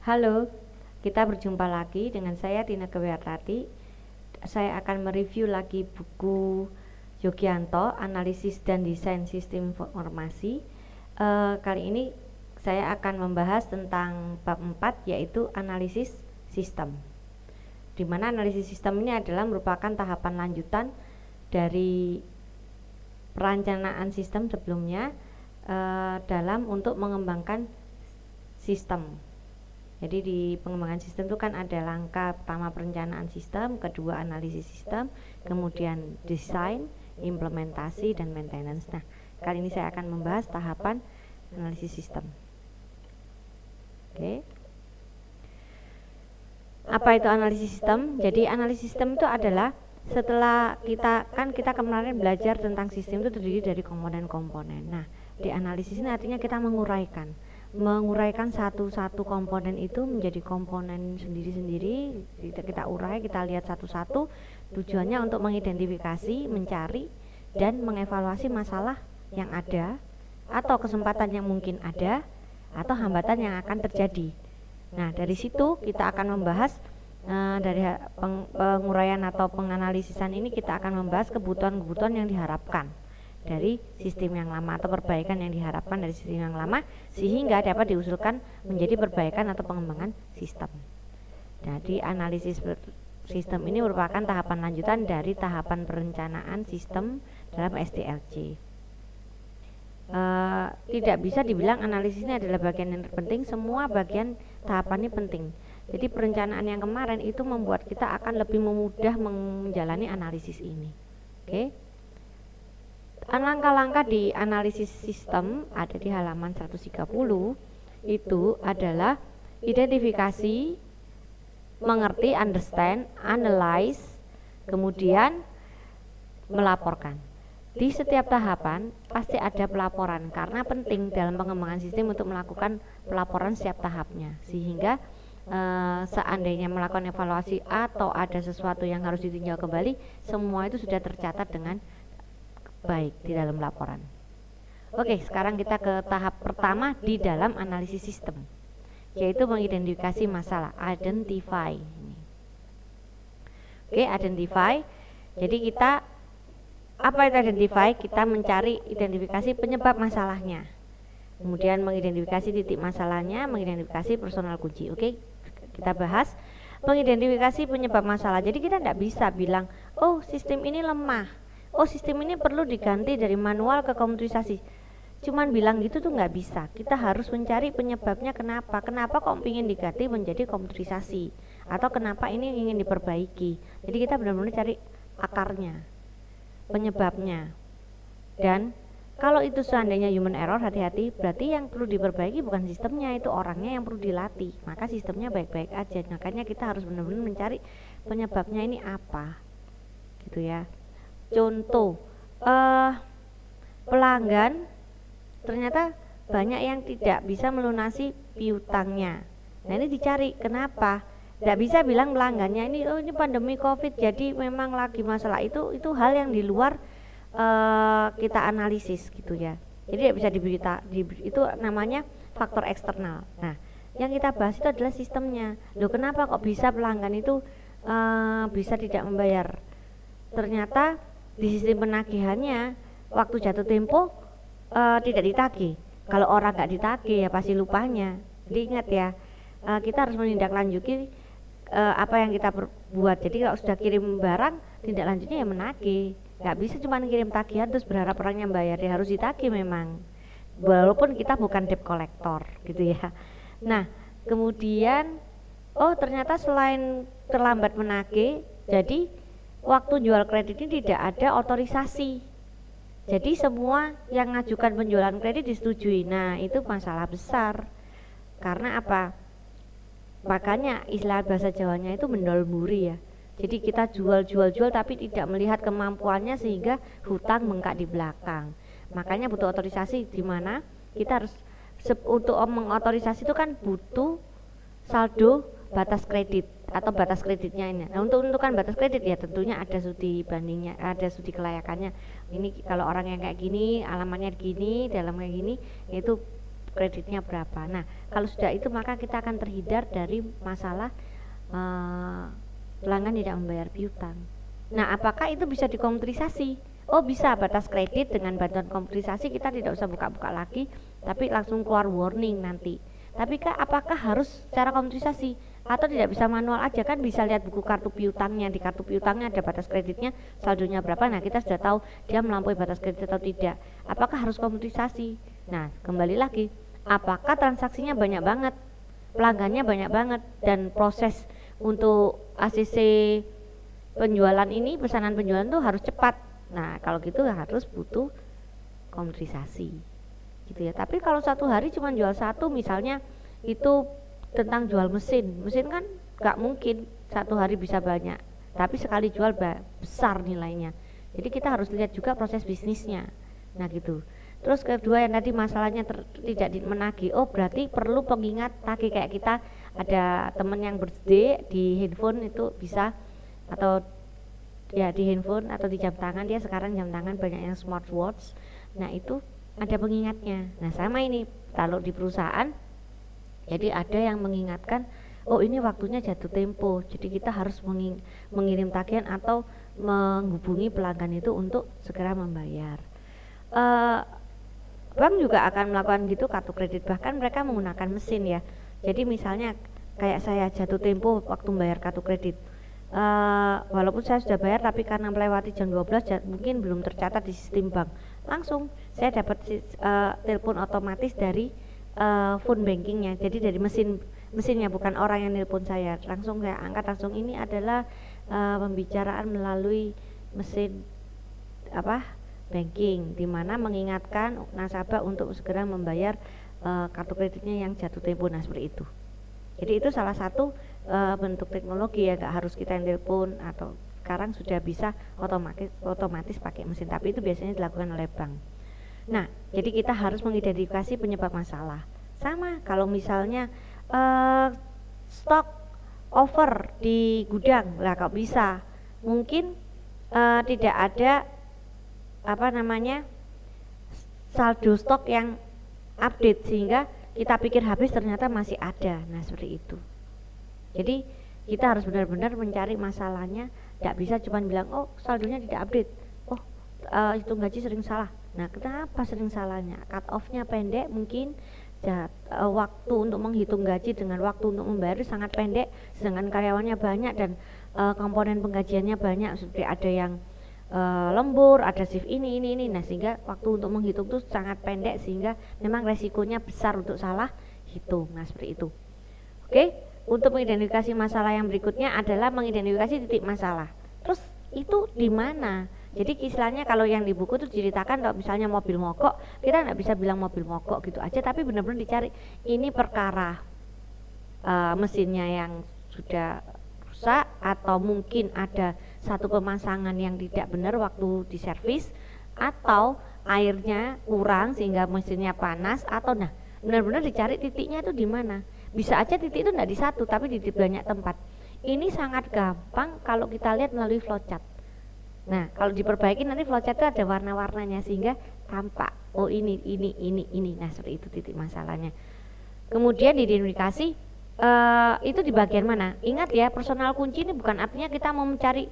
Halo, kita berjumpa lagi dengan saya Tina Kewiartati. Saya akan mereview lagi buku Yogianto, Analisis dan Desain Sistem Informasi. Kali ini saya akan membahas tentang bab 4, yaitu analisis sistem. Di mana analisis sistem ini adalah merupakan tahapan lanjutan dari perencanaan sistem sebelumnya dalam untuk mengembangkan sistem. Jadi di pengembangan sistem itu kan ada langkah pertama perencanaan sistem, kedua analisis sistem, kemudian desain, implementasi, dan maintenance. Nah, kali ini saya akan membahas tahapan analisis sistem. Oke. Apa itu analisis sistem? Jadi analisis sistem itu adalah setelah kita kemarin belajar tentang sistem itu terdiri dari komponen-komponen. Nah, di analisis ini artinya kita menguraikan satu-satu komponen itu menjadi komponen sendiri-sendiri. Kita urai, kita lihat satu-satu, tujuannya untuk mengidentifikasi, mencari, dan mengevaluasi masalah yang ada atau kesempatan yang mungkin ada atau hambatan yang akan terjadi. Nah, dari situ kita akan membahas dari penguraian atau penganalisisan ini kita akan membahas kebutuhan-kebutuhan yang diharapkan dari sistem yang lama atau perbaikan yang diharapkan dari sistem yang lama sehingga dapat diusulkan menjadi perbaikan atau pengembangan sistem. Jadi analisis sistem ini merupakan tahapan lanjutan dari tahapan perencanaan sistem dalam SDLC. Tidak bisa dibilang analisis ini adalah bagian yang terpenting, semua bagian tahapannya penting. Jadi perencanaan yang kemarin itu membuat kita akan lebih mudah menjalani analisis ini. Oke. Langkah-langkah di analisis sistem ada di halaman 130. Itu adalah identifikasi, mengerti, understand, analyze, kemudian melaporkan. Di setiap tahapan pasti ada pelaporan karena penting dalam pengembangan sistem untuk melakukan pelaporan setiap tahapnya, sehingga seandainya melakukan evaluasi atau ada sesuatu yang harus ditinjau kembali, semua itu sudah tercatat dengan baik di dalam laporan. Oke, sekarang kita ke tahap pertama di dalam analisis sistem, yaitu mengidentifikasi masalah, identify. Oke, identify. Jadi apa itu identify? Kita mencari identifikasi penyebab masalahnya, kemudian mengidentifikasi titik masalahnya, mengidentifikasi personal kunci. Oke, kita bahas mengidentifikasi penyebab masalah. Jadi kita tidak bisa bilang, oh sistem ini lemah, oh sistem ini perlu diganti dari manual ke komputerisasi. Cuman bilang gitu tuh nggak bisa. Kita harus mencari penyebabnya, kenapa kok ingin diganti menjadi komputerisasi, atau kenapa ini ingin diperbaiki. Jadi kita benar-benar cari akarnya, penyebabnya. Dan kalau itu seandainya human error, hati-hati, berarti yang perlu diperbaiki bukan sistemnya, itu orangnya yang perlu dilatih. Maka sistemnya baik-baik aja. Makanya kita harus benar-benar mencari penyebabnya ini apa, gitu ya. Contoh, pelanggan ternyata banyak yang tidak bisa melunasi piutangnya. Nah, ini dicari kenapa. Tidak bisa bilang pelanggannya ini, oh ini pandemi COVID jadi memang lagi masalah. Itu hal yang di luar kita analisis, gitu ya. Jadi tidak bisa itu namanya faktor eksternal. Nah, yang kita bahas itu adalah sistemnya. Loh, kenapa kok bisa pelanggan itu bisa tidak membayar? Ternyata di sistem penagihannya waktu jatuh tempo tidak ditagih. Kalau orang nggak ditagih ya pasti lupanya. Jadi ingat ya, kita harus menindaklanjuti apa yang kita buat. Jadi kalau sudah kirim barang, tindak lanjutnya ya menagih. Nggak bisa cuma kirim tagihan terus berharap orangnya bayar, dia harus ditagih memang, walaupun kita bukan debt collector, gitu ya. Nah, kemudian ternyata selain terlambat menagih, jadi waktu jual kredit ini tidak ada otorisasi. Jadi semua yang mengajukan penjualan kredit disetujui. Nah, itu masalah besar. Karena apa? Makanya istilah bahasa Jawanya itu mendol mburi ya. Jadi kita jual tapi tidak melihat kemampuannya sehingga hutang bengkak di belakang. Makanya butuh otorisasi, di mana kita harus untuk mengotorisasi itu kan butuh saldo batas kredit atau batas kreditnya ini. Nah, untuk menentukan batas kredit ya tentunya ada studi bandingnya, ada studi kelayakannya. Ini kalau orang yang kayak gini, alamatnya gini, dalam kayak gini, itu kreditnya berapa. Nah, kalau sudah itu maka kita akan terhindar dari masalah pelanggan tidak membayar piutang. Nah, apakah itu bisa dikomputasi? Oh, bisa. Batas kredit dengan bantuan komputerisasi kita tidak usah buka-buka lagi, tapi langsung keluar warning nanti. Tapi apakah harus secara komputerisasi atau tidak bisa manual aja? Kan bisa lihat buku kartu piutangnya, di kartu piutangnya ada batas kreditnya, saldonya berapa. Nah, kita sudah tahu dia melampaui batas kredit atau tidak. Apakah harus komputerisasi? Nah, kembali lagi, apakah transaksinya banyak banget, pelanggannya banyak banget, dan proses untuk ACC penjualan ini, pesanan penjualan itu harus cepat. Nah, kalau gitu harus butuh komputerisasi gitu ya. Tapi kalau satu hari cuma jual satu, misalnya itu tentang jual mesin kan gak mungkin satu hari bisa banyak, tapi sekali jual besar nilainya. Jadi kita harus lihat juga proses bisnisnya. Nah gitu. Terus kedua yang tadi masalahnya tidak menagih, oh berarti perlu pengingat tagih. Kayak kita ada temen yang birthday di handphone itu bisa, atau ya di handphone atau di jam tangan, dia sekarang jam tangan banyak yang smartwatch. Nah itu ada pengingatnya. Nah sama ini kalau di perusahaan, jadi ada yang mengingatkan, oh ini waktunya jatuh tempo, jadi kita harus mengirim tagihan atau menghubungi pelanggan itu untuk segera membayar. Bank juga akan melakukan gitu, kartu kredit, bahkan mereka menggunakan mesin ya. Jadi misalnya kayak saya jatuh tempo waktu membayar kartu kredit, walaupun saya sudah bayar tapi karena melewati jam 12 mungkin belum tercatat di sistem bank, langsung saya dapat telepon otomatis dari phone bankingnya, jadi dari mesinnya, bukan orang yang nelpon saya, langsung saya angkat, langsung ini adalah pembicaraan melalui mesin banking, dimana mengingatkan nasabah untuk segera membayar kartu kreditnya yang jatuh tempo. Nah seperti itu. Jadi itu salah satu bentuk teknologi ya, nggak harus kita yang telepon, atau sekarang sudah bisa otomatis pakai mesin, tapi itu biasanya dilakukan oleh bank. Nah, jadi kita harus mengidentifikasi penyebab masalah. Sama kalau misalnya stok over di gudang, lah kok bisa? Mungkin tidak ada saldo stok yang update sehingga kita pikir habis, ternyata masih ada. Nah seperti itu. Jadi kita harus benar-benar mencari masalahnya, tidak bisa cuma bilang oh saldonya tidak update, oh hitung gaji sering salah. Nah kenapa sering salahnya? Cut off-nya pendek mungkin, waktu untuk menghitung gaji dengan waktu untuk membayar sangat pendek, sedangkan karyawannya banyak dan komponen penggajiannya banyak, seperti ada yang lembur, ada shift ini. Nah sehingga waktu untuk menghitung itu sangat pendek, sehingga memang resikonya besar untuk salah hitung. Nah seperti itu. Oke, untuk mengidentifikasi masalah yang berikutnya adalah mengidentifikasi titik masalah. Terus itu di mana? Jadi istilahnya kalau yang di buku itu diceritakan, kalau misalnya mobil mogok, kita nggak bisa bilang mobil mogok gitu aja, tapi benar-benar dicari ini perkara mesinnya yang sudah rusak, atau mungkin ada satu pemasangan yang tidak benar waktu diservis, atau airnya kurang sehingga mesinnya panas, atau nah benar-benar dicari titiknya itu di mana. Bisa aja titik itu tidak di satu tapi di banyak tempat. Ini sangat gampang kalau kita lihat melalui flowchart. Nah kalau diperbaiki nanti flowchart itu ada warna-warnanya sehingga tampak oh ini. Nah seperti itu titik masalahnya. Kemudian diidentifikasi itu di bagian mana. Ingat ya, personal kunci ini bukan artinya kita mau mencari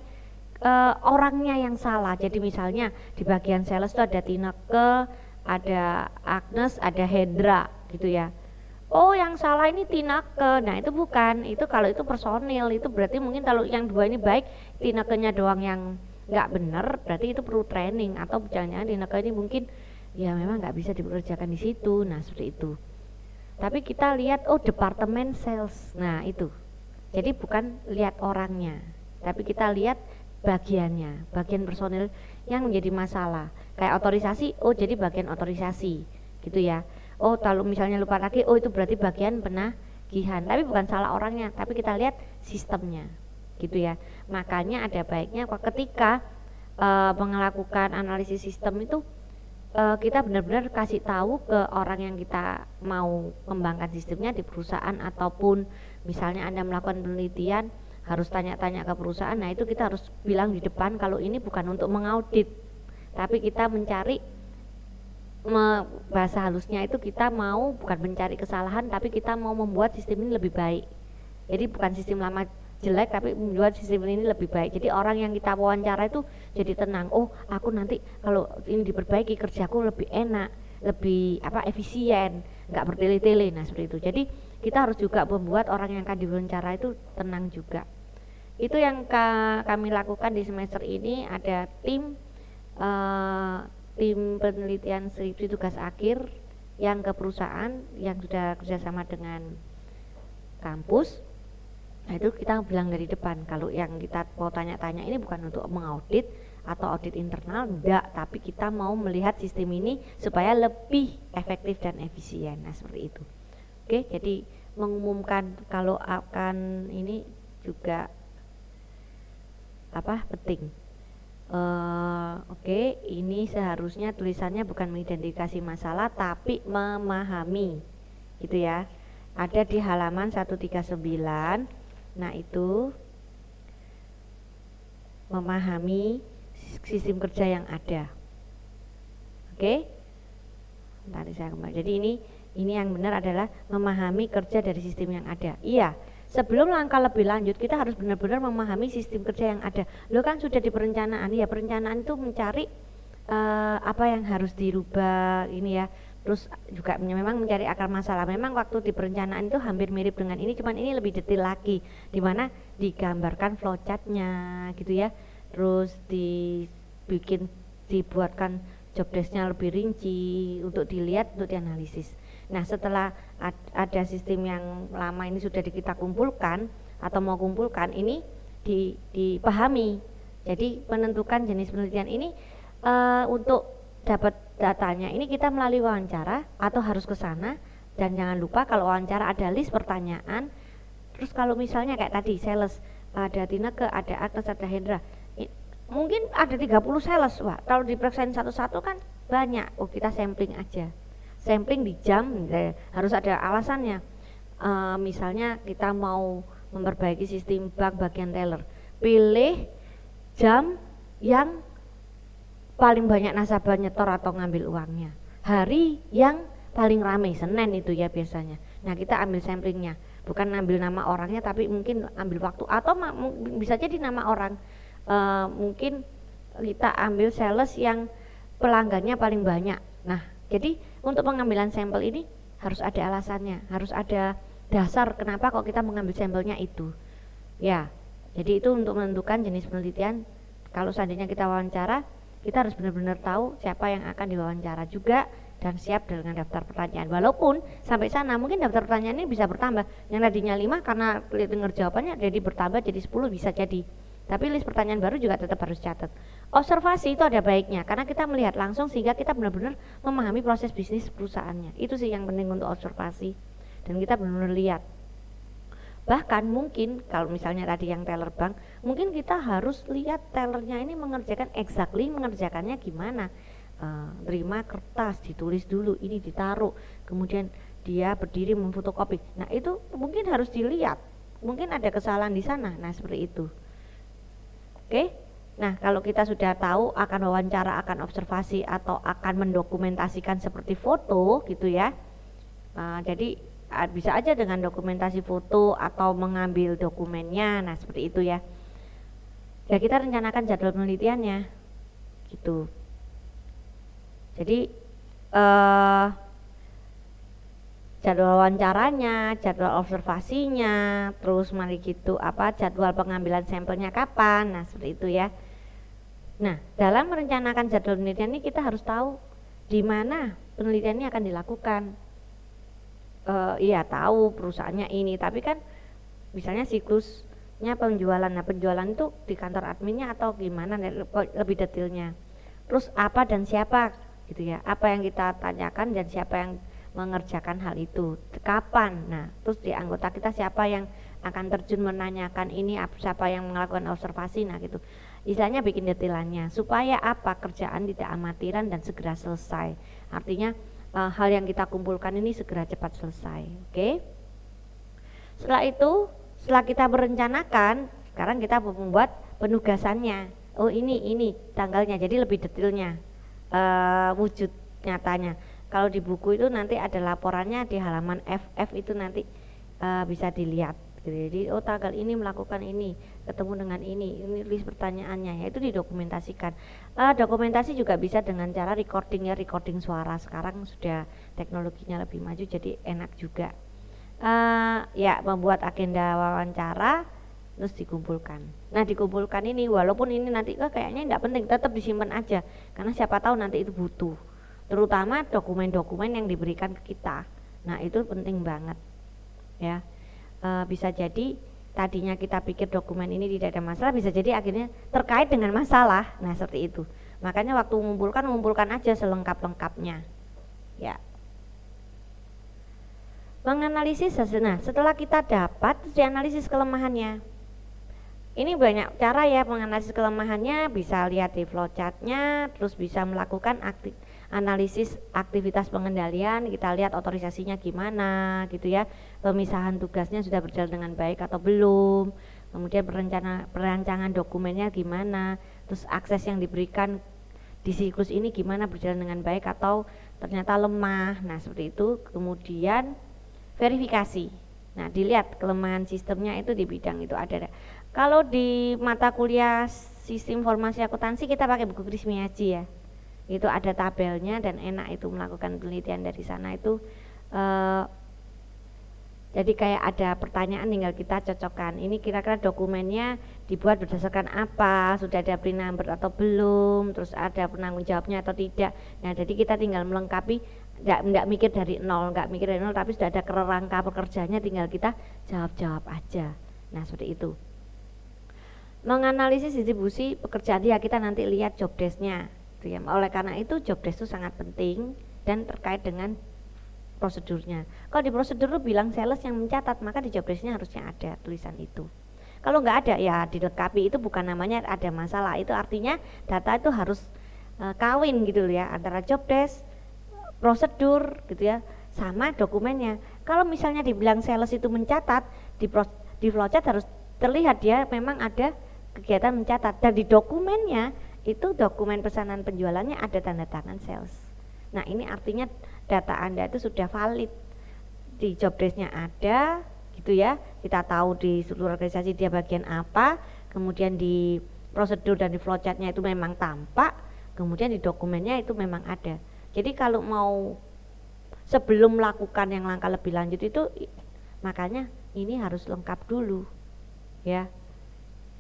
orangnya yang salah. Jadi misalnya di bagian sales itu ada Tineke, ada Agnes, ada Hendra gitu ya. Oh yang salah ini Tineke. Nah itu bukan, itu kalau itu personil, itu berarti mungkin kalau yang dua ini baik, Tinekenya doang yang nggak benar, berarti itu perlu training, atau jangan-jangan Tineke ini mungkin ya memang nggak bisa dipekerjakan di situ. Nah seperti itu. Tapi kita lihat oh departemen sales. Nah itu. Jadi bukan lihat orangnya, tapi kita lihat bagiannya, bagian personil yang menjadi masalah. Kayak otorisasi, oh jadi bagian otorisasi gitu ya. Oh kalau misalnya lupa lagi, oh itu berarti bagian penagihan. Tapi bukan salah orangnya, tapi kita lihat sistemnya gitu ya. Makanya ada baiknya ketika melakukan analisis sistem itu kita benar-benar kasih tahu ke orang yang kita mau kembangkan sistemnya di perusahaan, ataupun misalnya Anda melakukan penelitian harus tanya-tanya ke perusahaan. Nah itu kita harus bilang di depan kalau ini bukan untuk mengaudit, tapi kita mencari bahasa halusnya itu kita mau bukan mencari kesalahan, tapi kita mau membuat sistem ini lebih baik. Jadi bukan sistem lama jelek, tapi membuat sistem ini lebih baik. Jadi orang yang kita wawancara itu jadi tenang. Oh, aku nanti kalau ini diperbaiki kerjaku lebih enak, lebih efisien, nggak bertele-tele. Nah seperti itu. Jadi kita harus juga membuat orang yang akan diwawancara itu tenang juga. Itu yang kami lakukan di semester ini. Ada tim penelitian skripsi tugas akhir yang ke perusahaan yang sudah kerjasama dengan kampus. Nah itu kita bilang dari depan, kalau yang kita mau tanya-tanya ini bukan untuk mengaudit atau audit internal, enggak, tapi kita mau melihat sistem ini supaya lebih efektif dan efisien. Nah seperti itu. Oke, jadi mengumumkan kalau akan ini juga penting. Oke, ini seharusnya tulisannya bukan mengidentifikasi masalah tapi memahami, gitu ya. Ada di halaman 139. Nah itu memahami sistem kerja yang ada. Oke, tadi saya kembali. Jadi ini yang benar adalah memahami kerja dari sistem yang ada. Iya, sebelum langkah lebih lanjut kita harus benar-benar memahami sistem kerja yang ada. Lo kan sudah di perencanaan, ya perencanaan itu mencari apa yang harus dirubah ini ya. Terus juga memang mencari akar masalah. Memang waktu di perencanaan itu hampir mirip dengan ini, cuman ini lebih detail lagi, dimana digambarkan flowchartnya gitu ya. Terus dibuatkan job desk-nya lebih rinci untuk dilihat, untuk dianalisis. Nah setelah ada sistem yang lama ini sudah kita kumpulkan atau mau kumpulkan, ini dipahami. Jadi menentukan jenis penelitian ini untuk dapat datanya ini kita melalui wawancara atau harus ke sana. Dan jangan lupa kalau wawancara ada list pertanyaan. Terus kalau misalnya kayak tadi sales, ada Tineke, ada Agnes, ada Hendra, mungkin ada 30 sales. Wah, kalau diperiksain satu-satu kan banyak. Oh, kita sampling aja, sampling di jam, harus ada alasannya. Misalnya kita mau memperbaiki sistem bank bagian teller, pilih jam yang paling banyak nasabah nyetor atau ngambil uangnya, hari yang paling ramai, Senin itu ya biasanya. Nah kita ambil samplingnya, bukan ambil nama orangnya tapi mungkin ambil waktu, atau bisa jadi nama orang. Mungkin kita ambil sales yang pelanggannya paling banyak. Nah jadi untuk pengambilan sampel ini harus ada alasannya, harus ada dasar kenapa kok kita mengambil sampelnya itu ya. Jadi itu untuk menentukan jenis penelitian. Kalau seandainya kita wawancara, kita harus benar-benar tahu siapa yang akan diwawancara juga dan siap dengan daftar pertanyaan. Walaupun sampai sana mungkin daftar pertanyaan ini bisa bertambah. Yang tadinya 5 karena dengar jawabannya jadi bertambah jadi 10 bisa jadi. Tapi list pertanyaan baru juga tetap harus catat. Observasi itu ada baiknya karena kita melihat langsung sehingga kita benar-benar memahami proses bisnis perusahaannya. Itu sih yang penting untuk observasi. Dan kita benar-benar lihat. Bahkan mungkin kalau misalnya tadi yang teller bank, mungkin kita harus lihat tellernya ini mengerjakannya gimana. Terima kertas, ditulis dulu, ini ditaruh, kemudian dia berdiri memfotokopi. Nah itu mungkin harus dilihat, mungkin ada kesalahan di sana. Nah seperti itu. Oke. Nah kalau kita sudah tahu akan wawancara, akan observasi atau akan mendokumentasikan seperti foto gitu ya. Jadi bisa aja dengan dokumentasi foto atau mengambil dokumennya. Nah seperti itu ya. Ya kita rencanakan jadwal penelitiannya gitu. Jadi jadwal wawancaranya, jadwal observasinya, terus mari gitu jadwal pengambilan sampelnya kapan. Nah seperti itu ya. Nah dalam merencanakan jadwal penelitian ini kita harus tahu di mana penelitian ini akan dilakukan. Iya tahu perusahaannya ini, tapi kan misalnya siklusnya penjualan. Nah penjualan itu di kantor adminnya atau gimana lebih detailnya. Terus apa dan siapa gitu ya, apa yang kita tanyakan dan siapa yang mengerjakan hal itu, kapan. Nah terus di anggota kita siapa yang akan terjun menanyakan ini, siapa yang melakukan observasi. Nah gitu istilahnya bikin detailannya supaya kerjaan tidak amatiran dan segera selesai. Artinya hal yang kita kumpulkan ini segera cepat selesai. Oke. Setelah itu, setelah kita merencanakan, sekarang kita membuat penugasannya. Oh ini tanggalnya, jadi lebih detailnya wujud nyatanya. Kalau di buku itu nanti ada laporannya di halaman FF itu nanti bisa dilihat. Jadi tanggal ini melakukan ini, ketemu dengan ini list pertanyaannya, ya itu didokumentasikan. Dokumentasi juga bisa dengan cara recording ya, recording suara. Sekarang sudah teknologinya lebih maju jadi enak juga. Ya membuat agenda wawancara terus dikumpulkan. Nah dikumpulkan ini walaupun ini nanti kayaknya tidak penting, tetap disimpan aja karena siapa tahu nanti itu butuh, terutama dokumen-dokumen yang diberikan ke kita. Nah itu penting banget ya. Bisa jadi tadinya kita pikir dokumen ini tidak ada masalah, bisa jadi akhirnya terkait dengan masalah. Nah seperti itu, makanya waktu mengumpulkan aja selengkap-lengkapnya ya. Menganalisis hasil. Nah setelah kita dapat, dianalisis kelemahannya. Ini banyak cara ya menganalisis kelemahannya, bisa lihat di flowchartnya, terus bisa melakukan analisis aktivitas pengendalian, kita lihat otorisasinya gimana gitu ya, pemisahan tugasnya sudah berjalan dengan baik atau belum, kemudian perancangan dokumennya gimana, terus akses yang diberikan di siklus ini gimana, berjalan dengan baik atau ternyata lemah. Nah seperti itu. Kemudian verifikasi. Nah dilihat kelemahan sistemnya itu di bidang itu ada. Kalau di mata kuliah sistem informasi akuntansi kita pakai buku Kris Miyaji ya, itu ada tabelnya dan enak itu melakukan penelitian dari sana itu. Jadi kayak ada pertanyaan tinggal kita cocokkan, ini kira-kira dokumennya dibuat berdasarkan apa, sudah ada pre-number atau belum, terus ada penanggung jawabnya atau tidak. Nah jadi kita tinggal melengkapi, enggak mikir dari nol, tapi sudah ada kerangka pekerjaannya, tinggal kita jawab aja. Nah seperti itu. Menganalisis distribusi pekerjaan ya, kita nanti lihat job desk-nya. Oleh karena itu job desk itu sangat penting dan terkait dengan prosedurnya. Kalau di prosedur bilang sales yang mencatat, maka di job desk-nya harusnya ada tulisan itu. Kalau nggak ada ya dilengkapi, itu bukan namanya ada masalah, itu artinya data itu harus kawin gitu ya antara job desk, prosedur gitu ya, sama dokumennya. Kalau misalnya dibilang sales itu mencatat, di flowchart harus terlihat dia memang ada kegiatan mencatat, dan di dokumennya itu dokumen pesanan penjualannya ada tanda tangan sales. Nah ini artinya data Anda itu sudah valid, di job desk-nya ada gitu ya, kita tahu di seluruh organisasi dia bagian apa, kemudian di prosedur dan di flowchart-nya itu memang tampak, kemudian di dokumennya itu memang ada. Jadi kalau mau sebelum melakukan yang langkah lebih lanjut itu, makanya ini harus lengkap dulu ya.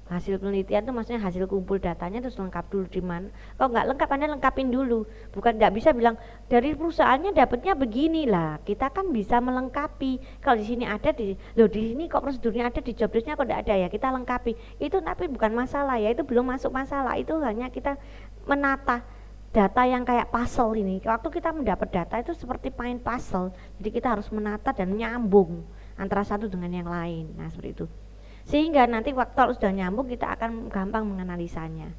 Hasil penelitian itu maksudnya hasil kumpul datanya terus lengkap dulu di mana. Kalau nggak lengkap Anda lengkapin dulu. Bukan nggak bisa bilang dari perusahaannya dapatnya begini lah. Kita kan bisa melengkapi. Kalau di sini ada di sini kok prosedurnya ada, di job desk-nya kok nggak ada ya, kita lengkapi. Itu tapi bukan masalah ya, itu belum masuk masalah. Itu hanya kita menata data yang kayak puzzle ini. Waktu kita mendapat data itu seperti main puzzle. Jadi kita harus menata dan menyambung antara satu dengan yang lain. Nah seperti itu. Sehingga nanti waktu kalau sudah nyambung kita akan gampang menganalisanya.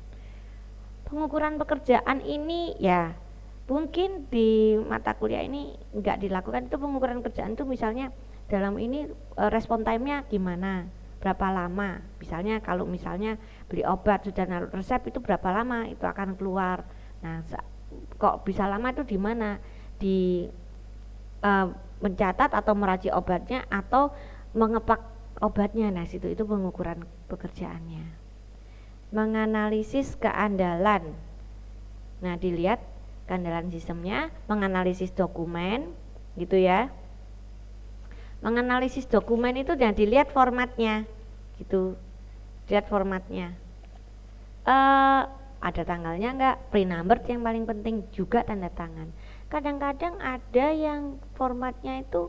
Pengukuran pekerjaan ini ya mungkin di mata kuliah ini enggak dilakukan. Itu pengukuran pekerjaan itu misalnya dalam ini respon time-nya gimana, berapa lama. Misalnya kalau misalnya beli obat sudah naruh resep itu berapa lama itu akan keluar. Nah kok bisa lama itu di mana, di mencatat atau meracik obatnya atau mengepak obatnya. Nah situ itu pengukuran pekerjaannya. Menganalisis keandalan. Nah dilihat keandalan sistemnya, menganalisis dokumen gitu ya. Menganalisis dokumen itu dan dilihat formatnya gitu. Lihat formatnya. Ada tanggalnya enggak, pre-number yang paling penting, juga tanda tangan. Kadang-kadang ada yang formatnya itu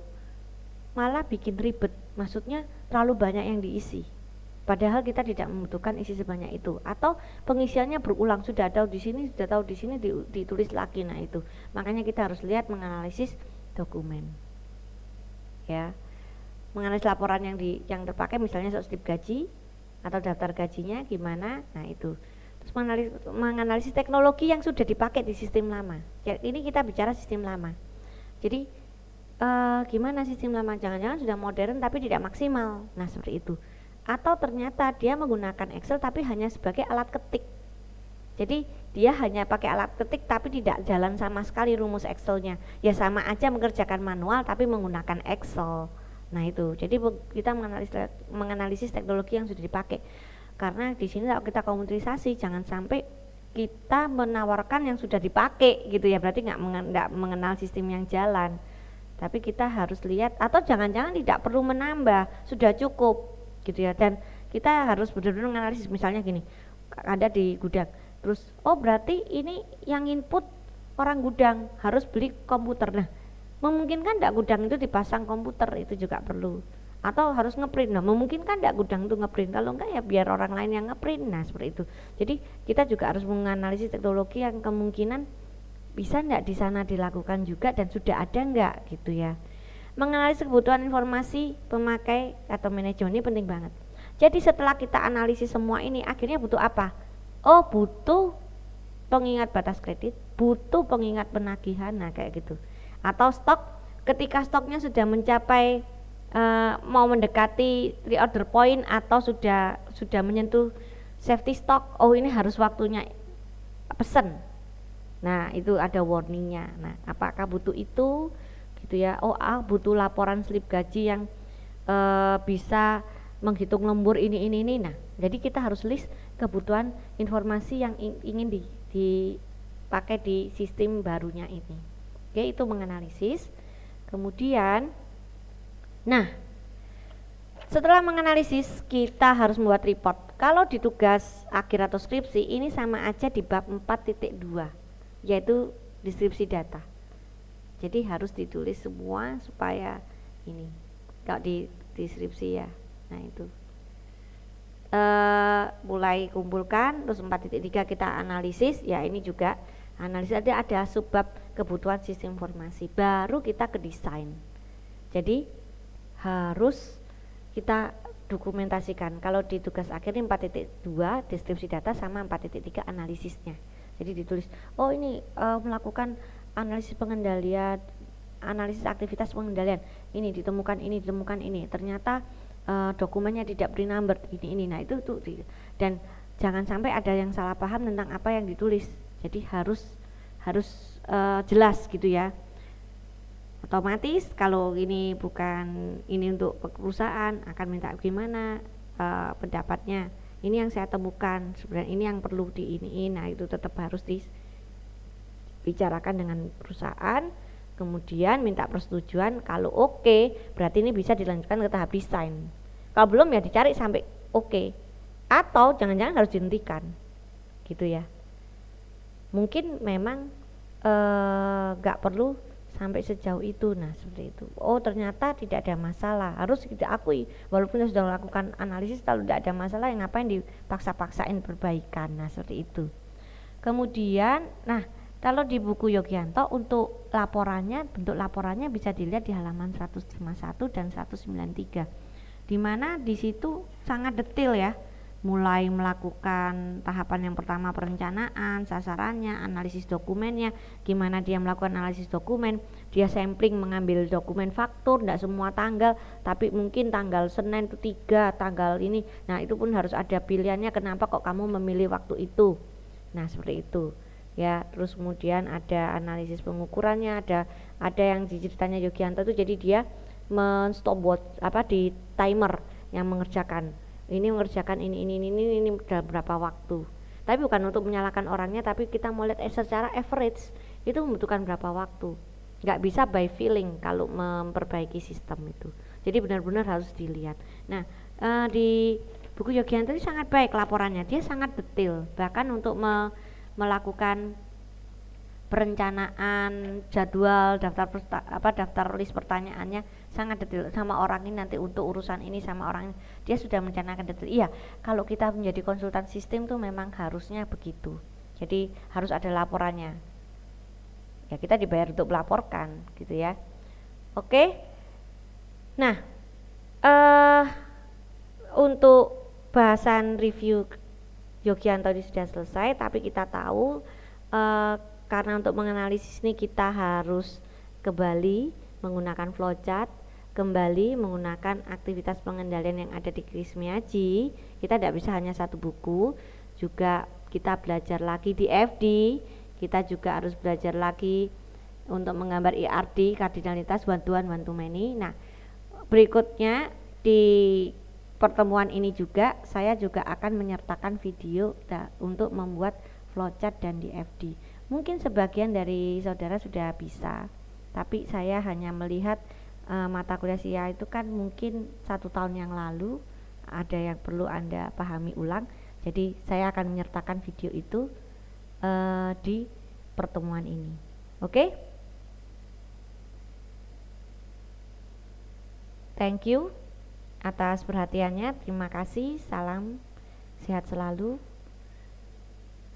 malah bikin ribet, maksudnya terlalu banyak yang diisi, padahal kita tidak membutuhkan isi sebanyak itu, atau pengisiannya berulang, sudah tahu di sini ditulis lagi. Nah itu makanya kita harus lihat, menganalisis dokumen ya, menganalisis laporan yang terpakai, misalnya soal slip gaji atau daftar gajinya gimana. Nah itu terus menganalisis teknologi yang sudah dipakai di sistem lama ya, ini kita bicara sistem lama. Jadi gimana sistem lama, jangan-jangan sudah modern tapi tidak maksimal. Nah seperti itu. Atau ternyata dia menggunakan Excel tapi hanya sebagai alat ketik, Jadi dia hanya pakai alat ketik tapi tidak jalan sama sekali rumus Excelnya. Ya sama aja mengerjakan manual tapi menggunakan Excel. Nah itu, jadi kita menganalisis teknologi yang sudah dipakai. Karena di sini kalau kita komunikasi jangan sampai kita menawarkan yang sudah dipakai gitu ya, berarti nggak mengenal sistem yang jalan. Tapi kita harus lihat, atau jangan-jangan tidak perlu menambah, sudah cukup gitu ya. Dan kita harus benar-benar menganalisis, misalnya gini, ada di gudang, terus oh berarti ini yang input orang gudang harus beli komputer. Nah memungkinkan tidak gudang itu dipasang komputer, itu juga perlu. Atau harus ngeprint, nah memungkinkan tidak gudang itu ngeprint, kalau enggak ya biar orang lain yang ngeprint. Nah seperti itu. Jadi kita juga harus menganalisis teknologi yang kemungkinan bisa enggak di sana dilakukan juga dan sudah ada enggak gitu ya. Menganalisis kebutuhan informasi pemakai atau manajemen ini penting banget. Jadi setelah kita analisis semua ini, akhirnya butuh apa? Oh butuh pengingat batas kredit, butuh pengingat penagihan, nah kayak gitu. Atau stok, ketika stoknya sudah mencapai mau mendekati reorder point atau sudah menyentuh safety stock, oh ini harus waktunya pesen. Nah itu ada warningnya. Nah apakah butuh itu gitu ya? Oh butuh laporan slip gaji yang bisa menghitung lembur ini. Nah jadi kita harus list kebutuhan informasi yang ingin dipakai di sistem barunya ini. Oke, itu menganalisis. Kemudian nah setelah menganalisis kita harus membuat report. Kalau di tugas akhir atau skripsi ini sama aja di bab 4.2 yaitu deskripsi data. Jadi harus ditulis semua supaya ini kalau di deskripsi ya. Nah itu mulai kumpulkan, terus 4.3 kita analisis, ya ini juga analisis, ada subbab kebutuhan sistem informasi, baru kita ke desain. Jadi harus kita dokumentasikan. Kalau di tugas akhir ini 4.2 deskripsi data sama 4.3 analisisnya. Jadi ditulis, oh ini melakukan analisis pengendalian, analisis aktivitas pengendalian, ini ditemukan ini, ternyata dokumennya tidak beri number ini. Nah itu tuh, dan jangan sampai ada yang salah paham tentang apa yang ditulis. Jadi harus jelas gitu ya. Otomatis kalau ini bukan ini untuk perusahaan akan minta gimana pendapatnya. Ini yang saya temukan, sebenarnya ini yang perlu diiniin. Nah itu tetap harus dibicarakan dengan perusahaan, kemudian minta persetujuan. Kalau oke, berarti ini bisa dilanjutkan ke tahap desain. Kalau belum ya dicari sampai oke. Atau jangan-jangan harus dihentikan gitu ya. Mungkin memang gak perlu sampai sejauh itu. Nah seperti itu. Oh ternyata tidak ada masalah, harus kita akui walaupun kita sudah melakukan analisis, kalau tidak ada masalah yang ngapain dipaksa-paksain perbaikan. Nah seperti itu. Kemudian nah kalau di buku Yogianto untuk laporannya, bentuk laporannya bisa dilihat di halaman 151 dan 193, dimana di situ sangat detail ya, mulai melakukan tahapan yang pertama perencanaan, sasarannya, analisis dokumennya, gimana dia melakukan analisis dokumen, dia sampling mengambil dokumen faktur, tidak semua tanggal, tapi mungkin tanggal Senin itu 3, tanggal ini, nah itu pun harus ada pilihannya, kenapa kok kamu memilih waktu itu. Nah seperti itu ya. Terus kemudian ada analisis pengukurannya, ada yang di ceritanya Yogianto itu, jadi dia men-stopwatch di timer yang mengerjakan ini dalam berapa waktu, tapi bukan untuk menyalahkan orangnya, tapi kita mau lihat secara average itu membutuhkan berapa waktu. Nggak bisa by feeling kalau memperbaiki sistem itu, jadi benar-benar harus dilihat. Nah di buku Yogianto ini sangat baik laporannya, dia sangat detail, bahkan untuk melakukan perencanaan jadwal, daftar list pertanyaannya sangat detail. Sama orang ini nanti untuk urusan ini, sama orang ini dia sudah merencanakan detail. Iya, kalau kita menjadi konsultan sistem tuh memang harusnya begitu. Jadi harus ada laporannya. Ya kita dibayar untuk melaporkan gitu ya. Oke. Nah, untuk bahasan review Yogianto ini sudah selesai, tapi kita tahu karena untuk menganalisis ini kita harus kembali menggunakan flowchart, kembali menggunakan aktivitas pengendalian yang ada di Chris Miyaji. Kita tidak bisa hanya satu buku, juga kita belajar lagi di FD, kita juga harus belajar lagi untuk menggambar IRD, kardinalitas, one to many. Nah, berikutnya di pertemuan ini juga saya juga akan menyertakan video untuk membuat flowchart dan di FD. Mungkin sebagian dari saudara sudah bisa, tapi saya hanya melihat mata kuliah SIA itu kan mungkin 1 tahun yang lalu, ada yang perlu Anda pahami ulang. Jadi saya akan menyertakan video itu di pertemuan ini. Oke? Thank you atas perhatiannya. Terima kasih. Salam sehat selalu.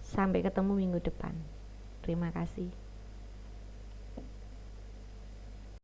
Sampai ketemu minggu depan. Terima kasih.